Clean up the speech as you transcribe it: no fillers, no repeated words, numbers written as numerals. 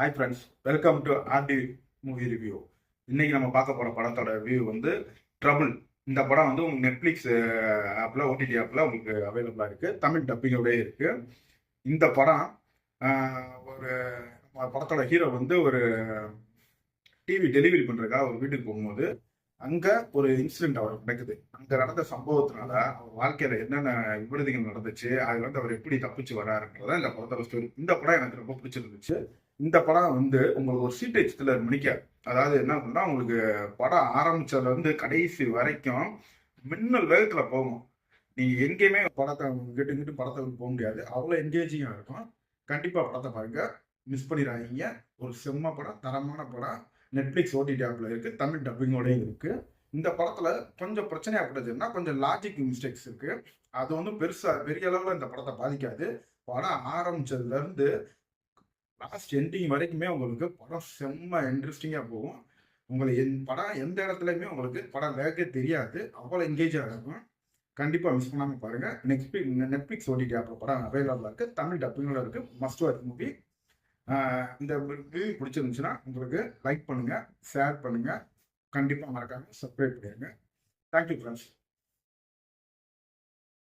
Hi friends, welcome to RT movie review. இன்னைக்கு நம்ம பார்க்க போகிற படத்தோட ரிவ்யூ வந்து ட்ரபிள். இந்த படம் வந்து உங்களுக்கு நெட்ஃப்ளிக்ஸ் ஆப்பில் ஓடிடி ஆப்பில் உங்களுக்கு அவைலபிளாக இருக்குது. தமிழ் டப்பிங்கோடய இருக்குது. இந்த படம் ஒரு படத்தோட ஹீரோ வந்து ஒரு டிவி டெலிவரி பண்ணுறதுக்காக ஒரு வீட்டுக்கு போகும்போது அங்கே ஒரு இன்சிடென்ட் அவருக்கு நடக்குது. அங்கே நடந்த சம்பவத்தினால அவர் வாழ்க்கையில் என்னென்ன விபரீதங்கள் நடந்துச்சு, அதுல வந்து அவர் எப்படி தப்பிச்சு வராருன்றதான் இந்த படத்தோட ஸ்டோரி. இந்த படம் எனக்கு ரொம்ப பிடிச்சிருந்துச்சு. இந்த படம் வந்து உங்களுக்கு ஒரு சீட்டேஜ் த்ரில்லர் மணிக்காது. அதாவது என்ன அப்படின்னா, உங்களுக்கு படம் ஆரம்பிச்சதுல இருந்து கடைசி வரைக்கும் மின்னல் வேகத்துல போகும். நீங்க எங்கேயுமே படத்தை கிட்டு படத்தை போக முடியாது. அவ்வளோ என்கேஜிங்கா இருக்கும். கண்டிப்பா படத்தை பாருங்க, மிஸ் பண்ணிடாதீங்க. ஒரு செம்ம படம், தரமான படம். நெட்ஃப்ளிக்ஸ் ஓடிடி ஆப்ல இருக்கு, தமிழ் டப்பிங்கோடய இருக்கு. இந்த படத்துல கொஞ்சம் பிரச்சனையாகப்படுதுன்னா கொஞ்சம் லாஜிக் மிஸ்டேக்ஸ் இருக்கு. அது வந்து பெரிய அளவுல இந்த படத்தை பாதிக்காது. படம் ஆரம்பிச்சதுல இருந்து லாஸ்ட் எண்டிங் வரைக்குமே உங்களுக்கு படம் செம்ம இன்ட்ரெஸ்டிங்காக போகும். உங்களுக்கு படம் எந்த இடத்துலையுமே உங்களுக்கு படம் வேகவே தெரியாது. அவ்வளோ என்கேஜாக இருக்கும். கண்டிப்பாக மிஸ் பண்ணாமல் பாருங்கள். நெட்ஃப்ளிக்ஸ் ஓடிடி ஆப்பில் படம் அவைலபிளாக இருக்குது. தமிழ் டப்பிங்கோட இருக்குது. Must watch movie. இந்த மூவி பிடிச்சிருந்துச்சுன்னா உங்களுக்கு லைக் பண்ணுங்கள், ஷேர் பண்ணுங்கள். கண்டிப்பாக மறக்காமல் சப்ஸ்கிரைப் பண்ணிடுங்க. Thank you friends.